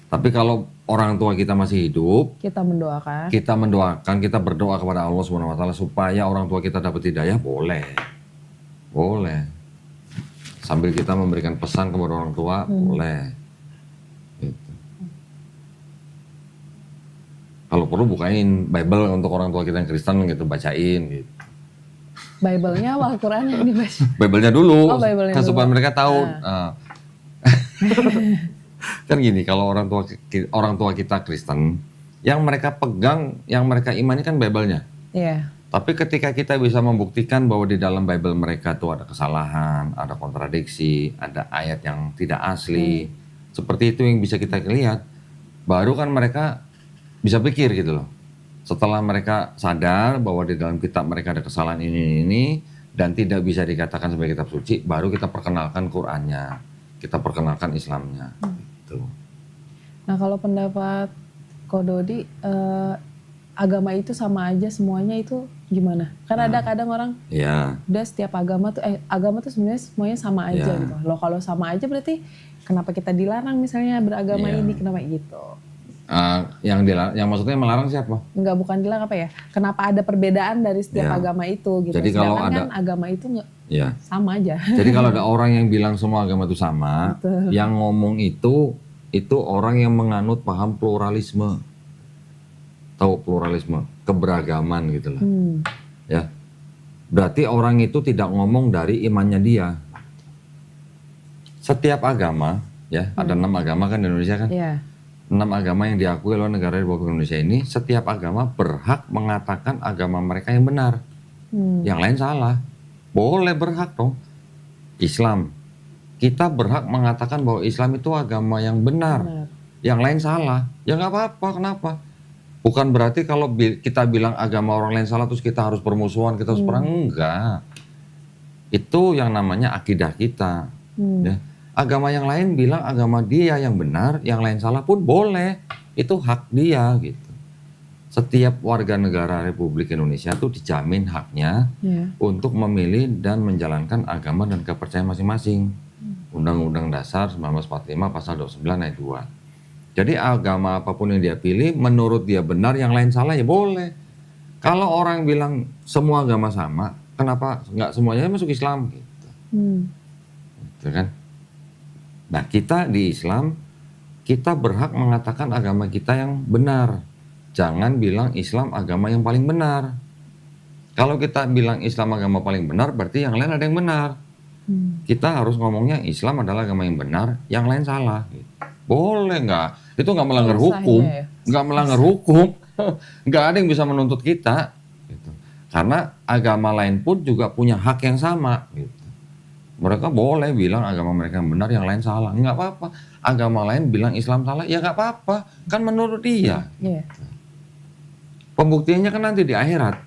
Tapi kalau orang tua kita masih hidup, kita mendoakan, kita berdoa kepada Allah SWT supaya orang tua kita dapat hidayah, boleh. Boleh. Sambil kita memberikan pesan kepada orang tua, boleh. Gitu. Kalau perlu bukain Bible untuk orang tua kita yang Kristen gitu, bacain gitu. Bible-nya apa Al-Quran yang dibaca? Bible-nya dulu, Bible-nya kan dulu. supaya mereka tahu. Kan gini, kalau orang tua kita Kristen, yang mereka pegang, yang mereka imani kan Bible-nya. Iya. Tapi ketika kita bisa membuktikan bahwa di dalam Bible mereka tuh ada kesalahan, ada kontradiksi, ada ayat yang tidak asli, seperti itu yang bisa kita lihat, baru kan mereka bisa pikir gitu loh. Setelah mereka sadar bahwa di dalam kitab mereka ada kesalahan ini dan tidak bisa dikatakan sebagai kitab suci, baru kita perkenalkan Qur'annya, kita perkenalkan Islamnya. Gitu. Nah kalau pendapat Ko Dodi, agama itu sama aja semuanya itu gimana? Kan ada kadang orang, udah setiap agama tuh sebenarnya semuanya sama aja gitu. Loh kalau sama aja berarti kenapa kita dilarang misalnya beragama ini, kenapa gitu? Yang maksudnya melarang siapa? Enggak, bukan dilarang apa ya? Kenapa ada perbedaan dari setiap agama itu gitu? Jadi kalau ada, kan agama itu sama aja. Jadi kalau ada orang yang bilang semua agama itu sama, yang ngomong itu orang yang menganut paham pluralisme. Tahu pluralisme, keberagaman gitu lah. Ya. Berarti orang itu tidak ngomong dari imannya dia. Setiap agama, ya, ada 6 agama kan di Indonesia kan? 6 agama yang diakui oleh negara Republik Indonesia ini, setiap agama berhak mengatakan agama mereka yang benar. Yang lain salah. Boleh, berhak dong. Islam, kita berhak mengatakan bahwa Islam itu agama yang benar. Yang lain salah. Ya nggak apa-apa, kenapa? Bukan berarti kalau kita bilang agama orang lain salah terus kita harus bermusuhan, kita harus perang. Enggak. Itu yang namanya akidah kita. Ya. Agama yang lain bilang agama dia yang benar, yang lain salah pun boleh. Itu hak dia gitu. Setiap warga negara Republik Indonesia itu dijamin haknya untuk memilih dan menjalankan agama dan kepercayaan masing-masing. Undang-Undang Dasar 1945 pasal 29 ayat 2. Jadi agama apapun yang dia pilih, menurut dia benar, yang lain salah ya boleh. Kalau orang bilang semua agama sama, kenapa nggak semuanya masuk Islam gitu? Gitu kan? Nah kita di Islam, kita berhak mengatakan agama kita yang benar. Jangan bilang Islam agama yang paling benar. Kalau kita bilang Islam agama paling benar, berarti yang lain ada yang benar. Kita harus ngomongnya Islam adalah agama yang benar, yang lain salah. Boleh nggak? Itu nggak melanggar hukum. Nggak melanggar hukum. Nggak ada yang bisa menuntut kita. Gitu. Karena agama lain pun juga punya hak yang sama. Gitu. Mereka boleh bilang agama mereka yang benar, yang lain salah. Nggak apa-apa. Agama lain bilang Islam salah, ya nggak apa-apa. Kan menurut dia. Pembuktiannya kan nanti di akhirat.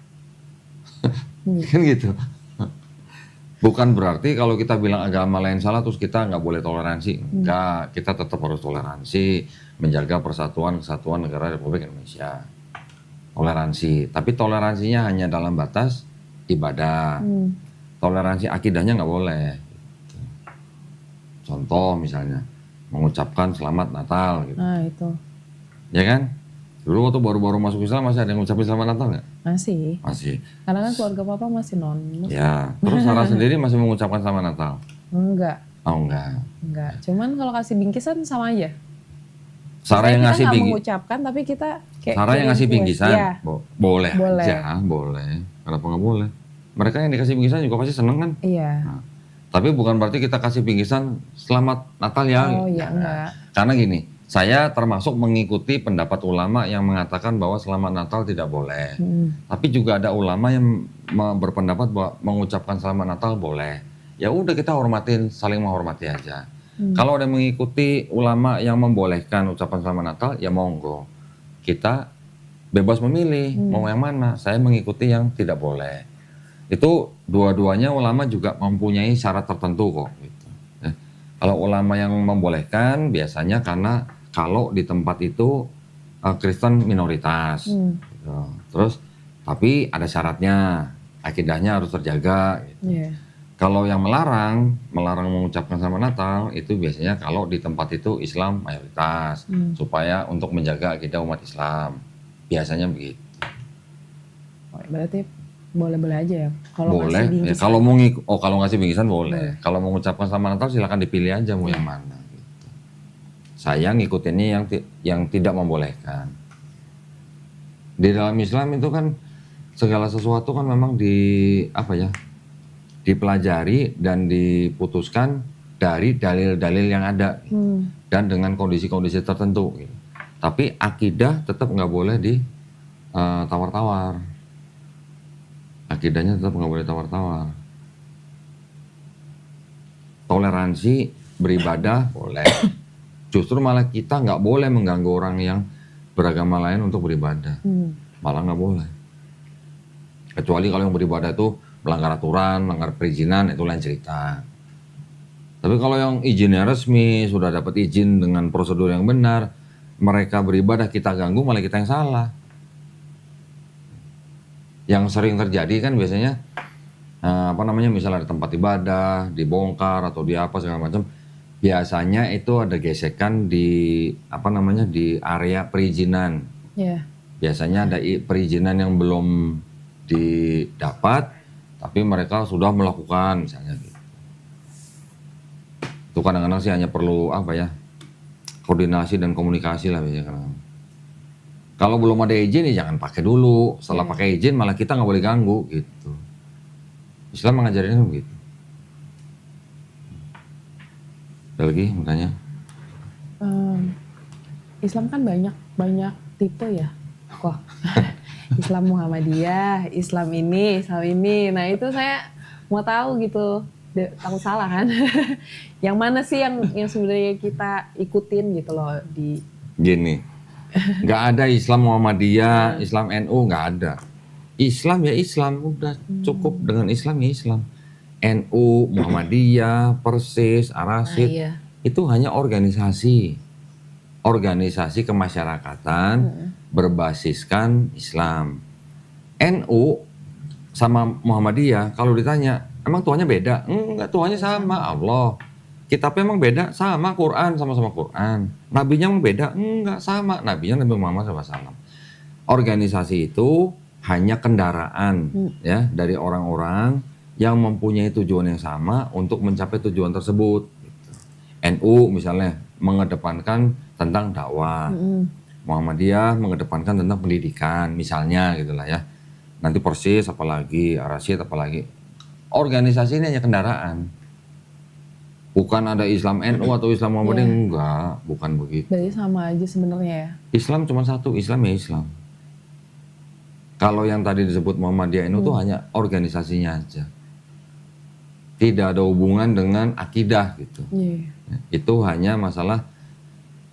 Kan gitu. Bukan berarti kalau kita bilang agama lain salah terus kita nggak boleh toleransi. Enggak, kita tetap harus toleransi, menjaga persatuan kesatuan negara Republik Indonesia. Toleransi, tapi toleransinya hanya dalam batas ibadah. Toleransi akidahnya nggak boleh. Contoh misalnya mengucapkan selamat Natal gitu. Nah itu. Ya kan? Dulu waktu baru-baru masuk Islam masih ada yang ngucapin selamat Natal nggak? Masih. Masih. Karena kan keluarga papa masih non. Ya, terus Sarah sendiri masih mengucapkan selamat Natal? Enggak. Oh enggak. Enggak. Cuman kalau kasih bingkisan sama aja. Sarah yang ngasih kita nggak bingkisan. mengucapkan tapi kita kayak Sarah yang ngasih kue. bingkisan, Ya. boleh Boleh. aja, boleh. Kenapa nggak boleh? Mereka yang dikasih bingkisan juga pasti seneng kan? Iya. Nah, tapi bukan berarti kita kasih bingkisan selamat Natal ya. Oh iya enggak. Karena gini, saya termasuk mengikuti pendapat ulama yang mengatakan bahwa selamat Natal tidak boleh. Tapi juga ada ulama yang berpendapat bahwa mengucapkan selamat Natal boleh. Ya udah kita hormatin, saling menghormati aja. Kalau ada mengikuti ulama yang membolehkan ucapan selamat Natal, ya monggo. Kita bebas memilih mau yang mana. Saya mengikuti yang tidak boleh. Itu dua-duanya ulama juga mempunyai syarat tertentu kok. Gitu. Ya. Kalau ulama yang membolehkan biasanya karena kalau di tempat itu Kristen minoritas. Gitu. Terus tapi ada syaratnya, akidahnya harus terjaga. Gitu. Iya. Kalau yang melarang mengucapkan selamat Natal itu biasanya kalau di tempat itu Islam mayoritas, supaya untuk menjaga akidah umat Islam. Biasanya begitu. Oh, berarti boleh-boleh aja ya. Kalau Boleh. ngasih Ya, bingkisan. kalau ngasih bingkisan boleh. Kalau mengucapkan selamat Natal silakan dipilih aja mau yang mana. Gitu. Saya ngikutinnya yang tidak membolehkan. Di dalam Islam itu kan segala sesuatu kan memang dipelajari dan diputuskan dari dalil-dalil yang ada dan dengan kondisi-kondisi tertentu. Gitu. Tapi akidah tetap nggak boleh ditawar-tawar. Akidahnya tetap nggak boleh tawar-tawar. Toleransi beribadah boleh. Justru malah kita nggak boleh mengganggu orang yang beragama lain untuk beribadah. Malah nggak boleh. Kecuali kalau yang beribadah itu melanggar aturan, melanggar perizinan, itu lain cerita. Tapi kalau yang izinnya resmi, sudah dapat izin dengan prosedur yang benar, mereka beribadah kita ganggu, malah kita yang salah. Yang sering terjadi kan biasanya misalnya ada tempat ibadah dibongkar atau di apa segala macam, biasanya itu ada gesekan di di area perizinan. Yeah. Biasanya ada perizinan yang belum didapat tapi mereka sudah melakukan misalnya gitu. Itu kadang-kadang sih hanya perlu koordinasi dan komunikasi lah biasanya. Kalau belum ada izin ya jangan pakai dulu. Setelah pakai izin malah kita nggak boleh ganggu gitu. Islam mengajarinnya begitu. Ada lagi mau tanya? Islam kan banyak tipe ya kok. Islam Muhammadiyah, Islam ini. Nah itu saya mau tahu gitu. Takut salah kan. Yang mana sih yang sebenarnya kita ikutin gitu loh di. Gini. Nggak ada Islam Muhammadiyah, Islam NU, nggak ada. Islam ya Islam, udah cukup dengan Islam ya Islam. NU, Muhammadiyah, Persis, Arasid, itu hanya organisasi kemasyarakatan berbasiskan Islam. NU sama Muhammadiyah kalau ditanya, emang Tuhannya beda? Enggak, Tuhannya sama, Allah. Kitabnya emang beda? Sama, Quran, sama-sama Quran. Nabinya emang beda? Enggak, sama. Nabinya Nabi Muhammad SAW. Organisasi itu hanya kendaraan ya dari orang-orang yang mempunyai tujuan yang sama untuk mencapai tujuan tersebut. NU misalnya mengedepankan tentang dakwah. Muhammadiyah mengedepankan tentang pendidikan, misalnya gitulah ya. Nanti Persis apalagi, Arasid apalagi. Organisasi ini hanya kendaraan. Bukan ada Islam NU atau Islam Muhammadiyah, enggak, bukan begitu. Berarti sama aja sebenarnya ya. Islam cuma satu, Islam ya Islam. Kalau yang tadi disebut Muhammadiyah NU itu hanya organisasinya aja. Tidak ada hubungan dengan akidah gitu. Itu hanya masalah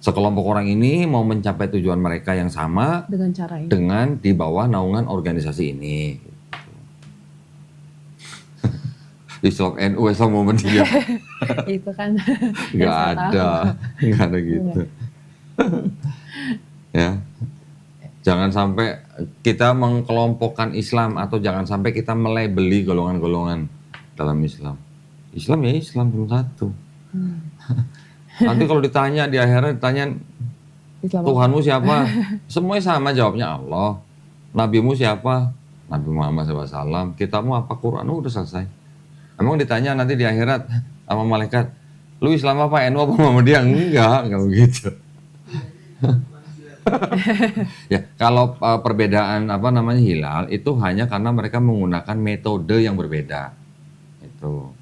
sekelompok orang ini mau mencapai tujuan mereka yang sama dengan cara ini. Dengan di bawah naungan organisasi ini. Gitu. Islam NU, Islam Muhammadiyah. Itu kan. Nggak ada gitu. Ya, jangan sampai kita mengkelompokkan Islam atau jangan sampai kita melabeli golongan-golongan dalam Islam. Islam ya Islam cuma satu. Nanti kalau ditanya di akhirat ditanya Islam Tuhanmu siapa? Semuanya sama jawabnya Allah. Nabimu siapa? Nabi Muhammad SAW. Kitamu apa? Quran. Udah selesai. Emang ditanya nanti di akhirat sama malaikat, lu Islam apa? NU apa Muhammadiyah? Enggak begitu. Ya, kalau perbedaan hilal itu hanya karena mereka menggunakan metode yang berbeda. Itu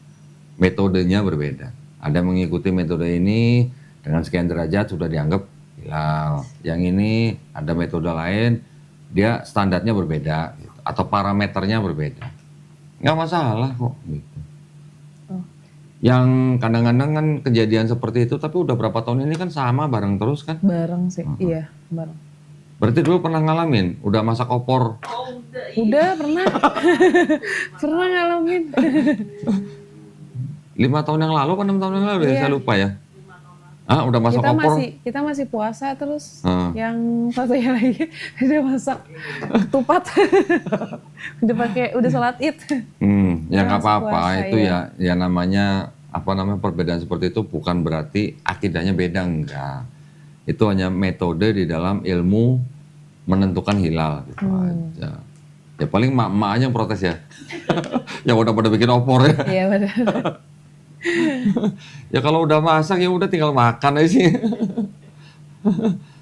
metodenya berbeda. Ada yang mengikuti metode ini dengan sekian derajat sudah dianggap hilal. Yang ini ada metode lain, dia standarnya berbeda gitu, atau parameternya berbeda. Nggak masalah kok gitu. Yang kadang-kadang kan kejadian seperti itu, tapi udah berapa tahun ini kan sama bareng terus kan? Bareng sih, iya bareng. Berarti dulu pernah ngalamin, udah masak opor? Udah pernah, pernah ngalamin. 5 tahun yang lalu, 6 tahun yang lalu ya, saya lupa ya. Ah, udah masak opor? Kita masih puasa terus, yang satunya lagi udah masak ketupat, udah sholat id. Ya nggak apa-apa, itu ya namanya perbedaan seperti itu bukan berarti akidahnya beda, enggak. Itu hanya metode di dalam ilmu menentukan hilal gitu aja. Ya paling mak-mak aja yang protes ya. Yang udah pada bikin opor ya. Iya benar. Ya kalau udah masak ya udah tinggal makan aja sih.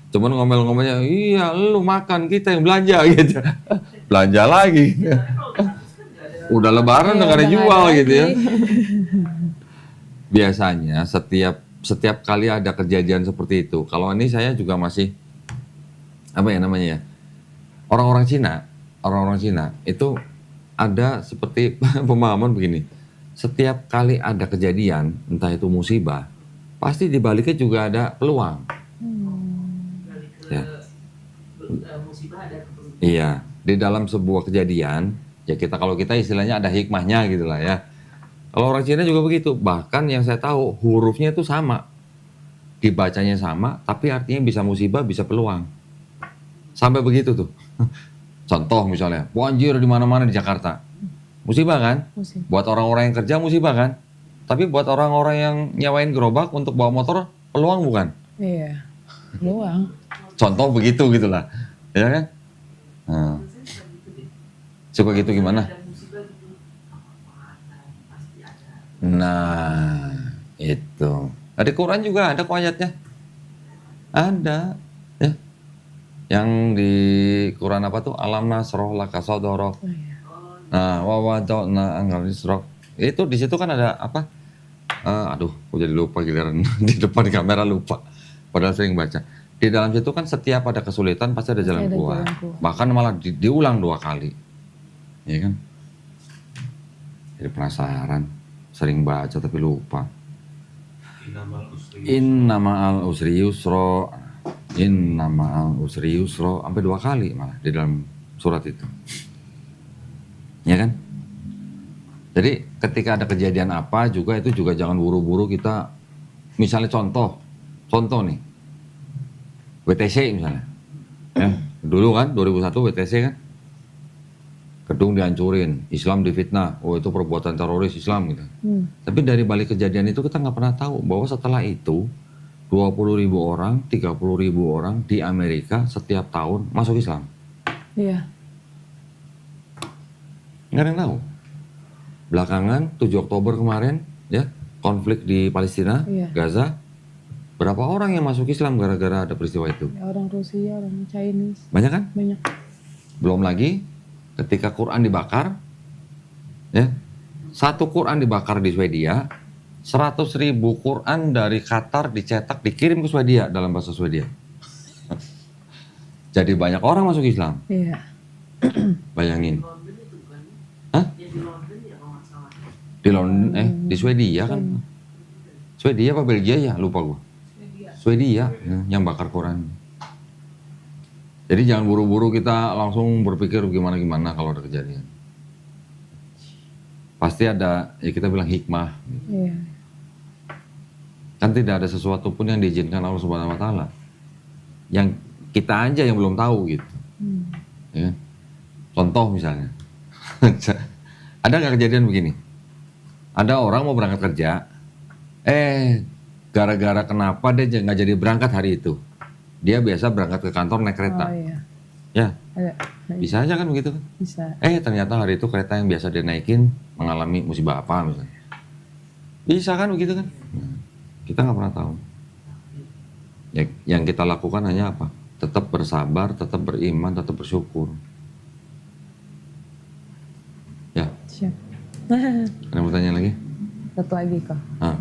Cuman ngomel-ngomelnya, iya lu makan, kita yang belanja gitu. Belanja lagi. Udah lebaran udah gak ada jual gitu ya. Biasanya setiap kali ada kejadian seperti itu, kalau ini saya juga masih orang-orang Cina itu ada seperti pemahaman begini. Setiap kali ada kejadian, entah itu musibah, pasti di baliknya juga ada peluang. Ya. Musibah ada keberuntungan. Iya, di dalam sebuah kejadian, ya kalau kita istilahnya ada hikmahnya gitu lah ya. Kalau orang Cina juga begitu, bahkan yang saya tahu hurufnya itu sama. Dibacanya sama, tapi artinya bisa musibah, bisa peluang. Sampai begitu tuh. Contoh misalnya, banjir di mana-mana di Jakarta. Musibah kan? Musibah. Buat orang-orang yang kerja musibah kan? Tapi buat orang-orang yang nyawain gerobak untuk bawa motor, peluang bukan? Iya, peluang. Contoh begitu gitulah. Ya kan? Suka gitu gimana? Nah, itu. Di Quran juga ada kok ayatnya. Ada. Ya. Yang di Quran apa tuh? Alam nasroh laka sodorok. Nah, wawadona anggal isrok. Itu di situ kan ada apa? Aduh, aku jadi lupa giliran di depan kamera lupa. Padahal sering baca. Di dalam situ kan setiap ada kesulitan pasti ada jalan keluar. Bahkan malah diulang 2 kali. Iya kan? Jadi penasaran. Sering baca tapi lupa. Inna ma'al usri yusro. Inna ma'al usri yusro. Sampai 2 kali malah di dalam surat itu. Ya kan? Jadi ketika ada kejadian apa juga itu juga jangan buru-buru kita. Misalnya contoh nih. WTC misalnya. Ya, dulu kan 2001 WTC kan. Gedung dihancurin, Islam difitnah, oh itu perbuatan teroris Islam gitu. Tapi dari balik kejadian itu kita nggak pernah tahu bahwa setelah itu 20.000 orang, 30.000 orang di Amerika setiap tahun masuk Islam. Iya. Nggak ada yang tahu. Belakangan 7 Oktober kemarin ya konflik di Palestina, Gaza, berapa orang yang masuk Islam gara-gara ada peristiwa itu? Ya, orang Rusia, orang Chinese. Banyak kan? Banyak. Belum lagi ketika Quran dibakar, ya, 1 Quran dibakar di Swedia, 100.000 Quran dari Qatar dicetak dikirim ke Swedia dalam bahasa Swedia. Jadi banyak orang masuk Islam. Iya. Bayangin. Hah? Di London, di Swedia kan? Swedia apa Belgia ya? Lupa gua. Swedia yang bakar Quran. Jadi jangan buru-buru kita langsung berpikir gimana-gimana kalau ada kejadian. pasti ada, ya kita bilang hikmah. Iya. Kan tidak ada sesuatu pun yang diizinkan Allah Subhanahu wa taala. Yang kita aja yang belum tahu gitu. Ya. Contoh misalnya. Ada nggak kejadian begini? Ada orang mau berangkat kerja, gara-gara kenapa dia nggak jadi berangkat hari itu? Dia biasa berangkat ke kantor naik kereta. Oh iya. Ya, Ada. bisa aja kan begitu kan? Bisa. Ternyata hari itu kereta yang biasa dia naikin mengalami musibah apa misalnya. Bisa kan begitu kan? Nah, kita nggak pernah tahu. Ya, yang kita lakukan hanya apa? Tetap bersabar, tetap beriman, tetap bersyukur. Ya, Siap. ada yang mau tanya lagi? Satu lagi kok. Ah,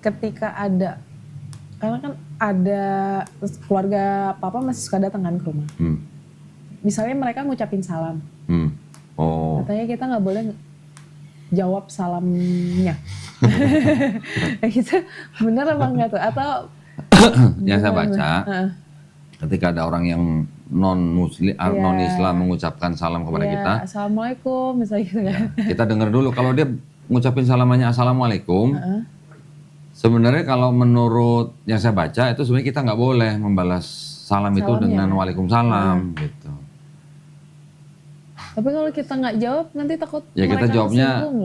Ketika ada, karena kan ada keluarga papa masih suka datang kan ke rumah. Misalnya mereka ngucapin salam. Oh, Katanya kita nggak boleh jawab salamnya. Gitu, bener apa enggak tuh? Atau yang saya gimana? baca, ketika ada orang yang non-muslim, Iya. non-Islam mengucapkan salam kepada Ya, kita, assalamualaikum misalnya gitu kan. kita dengar dulu. Kalau dia ngucapin salamannya assalamualaikum, sebenarnya kalau menurut yang saya baca itu sebenarnya kita nggak boleh membalas salam itu Salamnya. dengan waalaikumsalam gitu. Tapi kalau kita nggak jawab nanti takut Ya kita mereka jawabnya, tersinggung.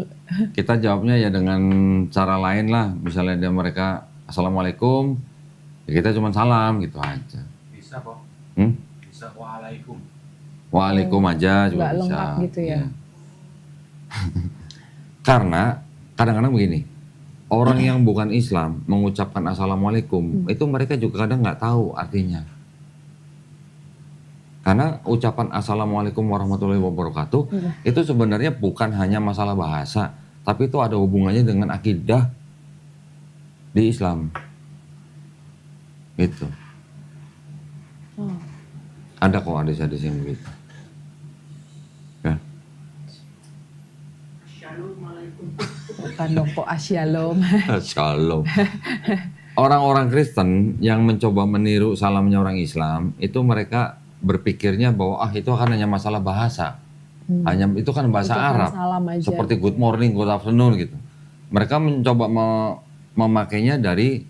kita jawabnya ya dengan cara lain lah. Misalnya dia mereka assalamualaikum, ya kita cuma salam gitu aja. Bisa kok, Hmm? bisa waalaikum. Waalaikum aja juga Nggak bisa. lengkap gitu ya. Iya. Karena kadang-kadang begini, orang yang bukan Islam mengucapkan assalamualaikum, itu mereka juga kadang nggak tahu artinya. Karena ucapan assalamualaikum warahmatullahi wabarakatuh itu sebenarnya bukan hanya masalah bahasa, tapi itu ada hubungannya dengan akidah di Islam. Gitu. Oh. Ada kok hadis-hadis yang begitu. Ya. Assalamualaikum. Bukan dong kok asyalom. Shalom. Orang-orang Kristen yang mencoba meniru salamnya orang Islam, itu mereka berpikirnya bahwa itu akan hanya masalah bahasa. Hanya itu kan bahasa Ucapan Arab. salam aja. Seperti good morning, good afternoon gitu. Mereka mencoba memakainya dari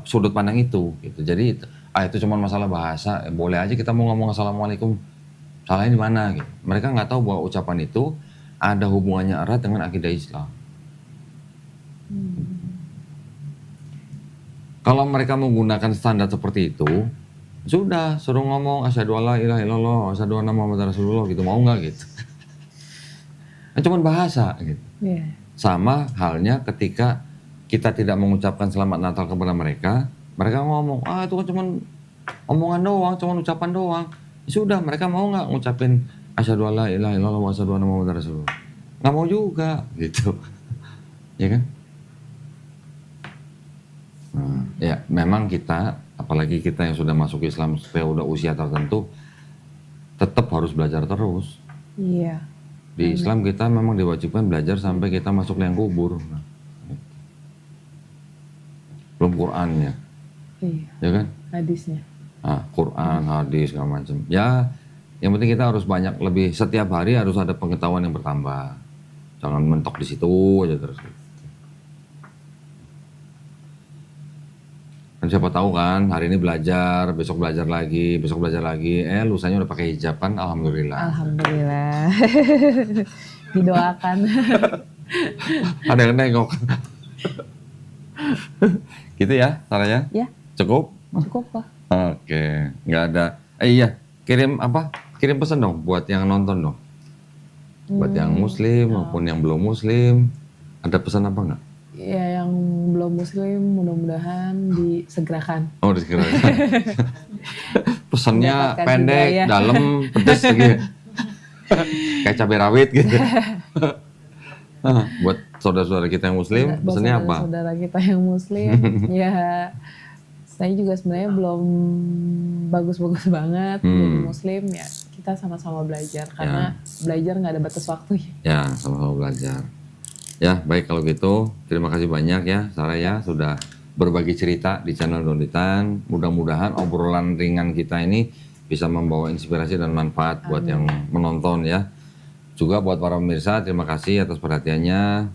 sudut pandang itu gitu. Jadi itu cuma masalah bahasa, boleh aja kita mau ngomong assalamualaikum. Salahnya di mana gitu. Mereka nggak tahu bahwa ucapan itu ada hubungannya erat dengan akidah Islam. Kalau mereka menggunakan standar seperti itu, sudah suruh ngomong asyhadu alla ilaha illallah, asyhadu anna muhammadar rasulullah gitu, mau nggak gitu. Cuman bahasa gitu. Iya. Sama halnya ketika kita tidak mengucapkan selamat Natal kepada mereka, mereka ngomong, itu kan cuman omongan doang, cuman ucapan doang. Sudah, mereka mau nggak ngucapin asyhadu alla ilaha illallah wa asyhadu anna muhammadar rasulullah? Nggak mau juga gitu. Ya kan? Nah, ya memang kita, apalagi kita yang sudah masuk Islam sudah usia tertentu, tetap harus belajar terus. Iya. Di Islam kita memang diwajibkan belajar sampai kita masuk liang kubur. Nah, belum Qur'annya, Iya. ya kan? Hadisnya. Quran, hadis, segala macam. Ya, yang penting kita harus banyak, lebih setiap hari harus ada pengetahuan yang bertambah. Jangan mentok di situ aja terus. Kan siapa tahu kan, hari ini belajar, besok belajar lagi, lusanya udah pakai hijab kan, alhamdulillah. Alhamdulillah. Didoakan. Ada yang nengok. Gitu ya, caranya? Ya, Cukup? cukup kok. Oke, nggak ada. Iya, kirim pesan dong buat yang nonton dong. Buat yang muslim maupun yang belum muslim. Ada pesan apa nggak? Ya, yang belum muslim mudah-mudahan disegerakan. Oh, disegerakan. Pesannya Mendapatkan pendek, hidayah. dalam, pedes gitu. Kayak cabai rawit gitu. Buat saudara-saudara kita yang muslim, pesannya apa? Saudara kita yang muslim, ya saya juga sebenarnya belum bagus-bagus banget jadi muslim, ya kita sama-sama belajar karena belajar nggak ada batas waktunya. Ya, sama-sama belajar. Ya, baik kalau gitu. Terima kasih banyak ya, Sarah ya, sudah berbagi cerita di channel Donitan. Mudah-mudahan obrolan ringan kita ini bisa membawa inspirasi dan manfaat buat yang menonton ya. Juga buat para pemirsa, terima kasih atas perhatiannya.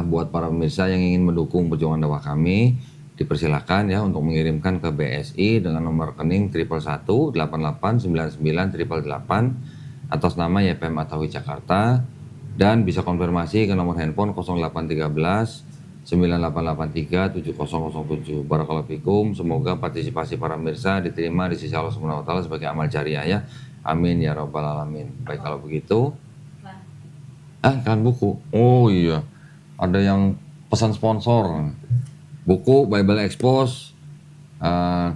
Buat para pemirsa yang ingin mendukung perjuangan dakwah kami, dipersilakan ya untuk mengirimkan ke BSI dengan nomor rekening 111889988 atas nama YPM Atawi Jakarta, dan bisa konfirmasi ke nomor handphone 0813 9883 7007. Barakallahu fikum. Semoga partisipasi para pemirsa diterima di sisi Allah Subhanahu wa taala sebagai amal jariah ya. Amin ya rabbal alamin. Baik, kalau begitu. Kan buku. Oh iya. Ada yang pesan sponsor. Buku Bible Expose,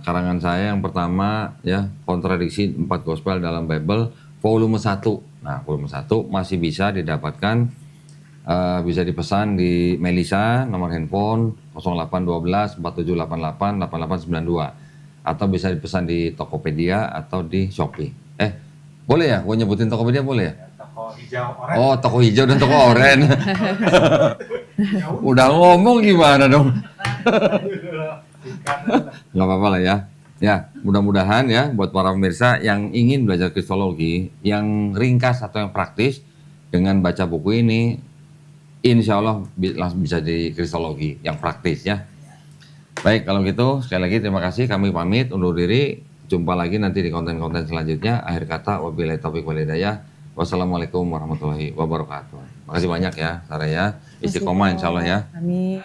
karangan saya yang pertama ya, kontradiksi 4 gospel dalam Bible, volume 1. Nah, volume 1 masih bisa didapatkan, bisa dipesan di Melisa, nomor handphone 0812 4788 8892, atau bisa dipesan di Tokopedia atau di Shopee. Boleh ya? Gue nyebutin Tokopedia boleh ya? Toko hijau oren. Oh, toko hijau dan toko oren. Udah ngomong gimana dong? Nggak apa-apa lah ya. Ya, mudah-mudahan ya buat para pemirsa yang ingin belajar kristologi yang ringkas atau yang praktis, dengan baca buku ini insya Allah langsung bisa jadi kristologi yang praktis ya. Baik, kalau gitu sekali lagi terima kasih, kami pamit undur diri. Jumpa lagi nanti di konten-konten selanjutnya. Akhir kata, wabillahi taufiq wal hidayah. Wassalamualaikum warahmatullahi wabarakatuh. Makasih banyak ya Sarah ya. Istiqomah insya Allah ya. Amin.